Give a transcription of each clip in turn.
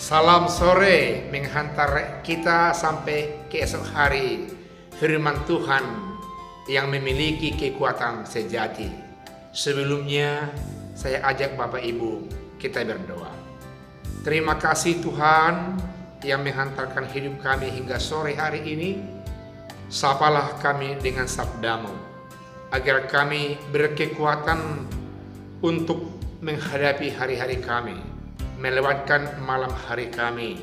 Salam sore menghantar kita sampai ke esok hari. Firman Tuhan yang memiliki kekuatan sejati. Sebelumnya saya ajak Bapak Ibu kita berdoa. Terima kasih Tuhan yang menghantarkan hidup kami hingga sore hari ini. Sapalah kami dengan sabdamu, agar kami berkekuatan untuk menghadapi hari-hari kami, melewatkan malam hari kami.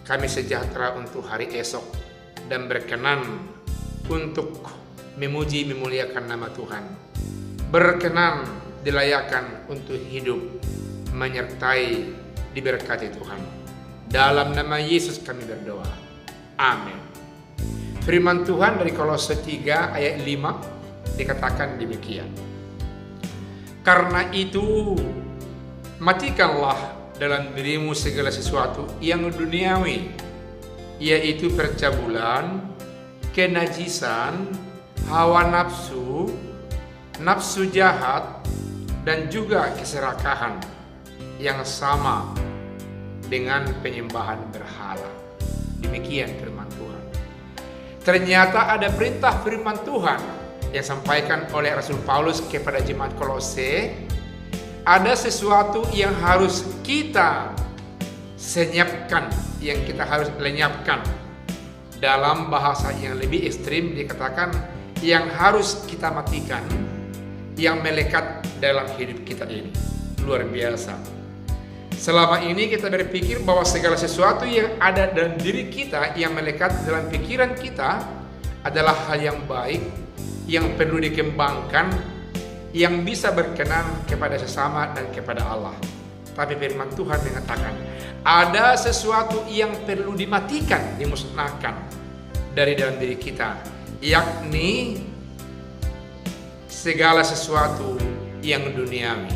Kami sejahtera untuk hari esok dan berkenan untuk memuji memuliakan nama Tuhan. Berkenan dilayakan untuk hidup menyertai diberkati Tuhan. Dalam nama Yesus kami berdoa. Amin. Firman Tuhan dari Kolose 3 ayat 5 dikatakan demikian. Karena itu matikanlah dalam dirimu segala sesuatu yang duniawi, yaitu percabulan, kenajisan, hawa nafsu, nafsu jahat, dan juga keserakahan yang sama dengan penyembahan berhala. Demikian firman Tuhan. Ternyata ada perintah firman Tuhan yang disampaikan oleh Rasul Paulus kepada jemaat Kolose. Ada sesuatu yang harus kita senyapkan, yang kita harus lenyapkan. Dalam bahasa yang lebih ekstrim dikatakan yang harus kita matikan, yang melekat dalam hidup kita ini. Luar biasa. Selama ini kita berpikir bahwa segala sesuatu yang ada dalam diri kita, yang melekat dalam pikiran kita adalah hal yang baik, yang perlu dikembangkan, yang bisa berkenan kepada sesama dan kepada Allah. Tapi firman Tuhan mengatakan ada sesuatu yang perlu dimatikan, dimusnahkan dari dalam diri kita, yakni segala sesuatu yang duniawi,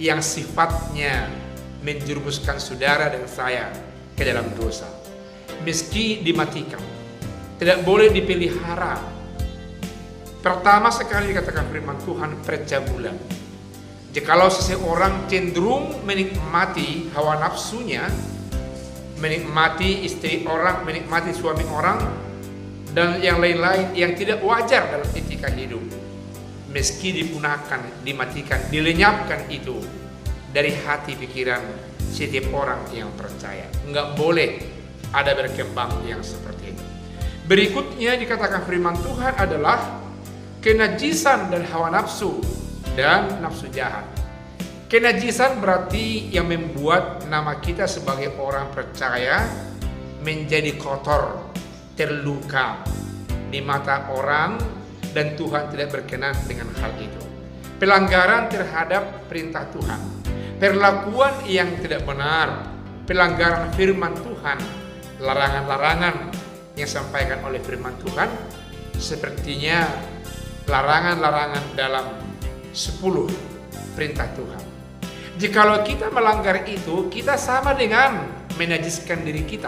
yang sifatnya menjerumuskan saudara dan saya ke dalam dosa. Meski dimatikan, tidak boleh dipelihara. Pertama sekali dikatakan firman Tuhan, percabulan. Jikalau seseorang cenderung menikmati hawa nafsunya, menikmati istri orang, menikmati suami orang, dan yang lain-lain yang tidak wajar dalam etika hidup, meski dipunahkan, dimatikan, dilenyapkan itu dari hati pikiran setiap orang yang percaya. Enggak boleh ada berkembang yang seperti ini. Berikutnya dikatakan firman Tuhan adalah kenajisan dan hawa nafsu dan nafsu jahat. Kenajisan berarti yang membuat nama kita sebagai orang percaya menjadi kotor, terluka di mata orang, dan Tuhan tidak berkenan dengan hal itu. Pelanggaran terhadap perintah Tuhan, perlakuan yang tidak benar, pelanggaran firman Tuhan, larangan-larangan yang disampaikan oleh firman Tuhan, sepertinya larangan-larangan dalam 10 perintah Tuhan. Jikalau kita melanggar itu, kita sama dengan menajiskan diri kita.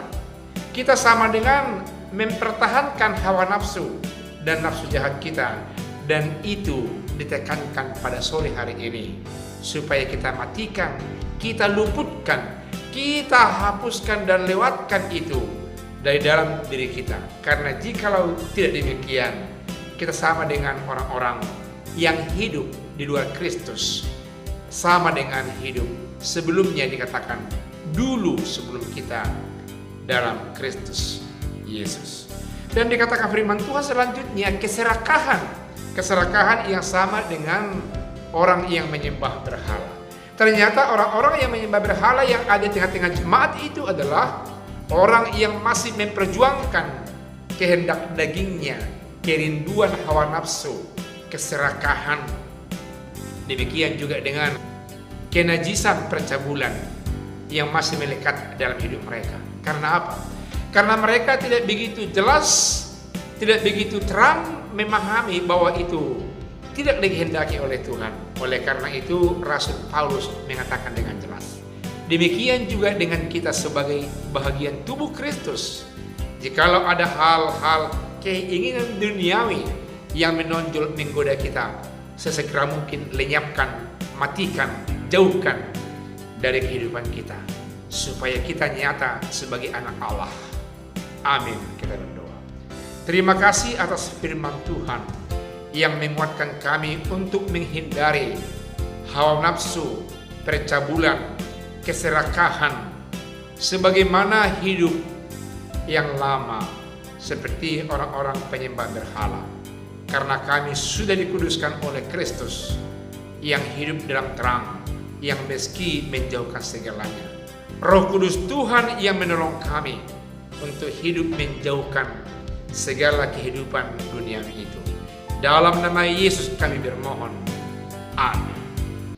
Kita sama dengan mempertahankan hawa nafsu dan nafsu jahat kita. Dan itu ditekankan pada sore hari ini, supaya kita matikan, kita luputkan, kita hapuskan dan lewatkan itu dari dalam diri kita. Karena jikalau tidak demikian, kita sama dengan orang-orang yang hidup di luar Kristus, sama dengan hidup sebelumnya dikatakan dulu sebelum kita dalam Kristus Yesus. Dan dikatakan firman Tuhan selanjutnya keserakahan yang sama dengan orang yang menyembah berhala. Ternyata orang-orang yang menyembah berhala yang ada di tengah-tengah jemaat itu adalah orang yang masih memperjuangkan kehendak dagingnya, kerinduan hawa nafsu, keserakahan. Demikian juga dengan kenajisan percabulan yang masih melekat dalam hidup mereka. Karena apa? Karena mereka tidak begitu jelas, tidak begitu terang memahami bahwa itu tidak dikehendaki oleh Tuhan. Oleh karena itu Rasul Paulus mengatakan dengan jelas. Demikian juga dengan kita sebagai bahagian tubuh Kristus. Jikalau ada hal-hal keinginan duniawi yang menonjol menggoda kita, sesegera mungkin lenyapkan, matikan, jauhkan dari kehidupan kita. supaya kita nyata sebagai anak Allah. Amin. Kita berdoa. Terima kasih atas firman Tuhan yang menguatkan kami untuk menghindari hawa nafsu, percabulan, keserakahan, sebagaimana hidup yang lama seperti orang-orang penyembah berhala. Karena kami sudah dikuduskan oleh Kristus yang hidup dalam terang, yang meski menjauhkan segalanya. Roh Kudus Tuhan yang menolong kami untuk hidup menjauhkan segala kehidupan duniawi itu. Dalam nama Yesus kami bermohon. Amin.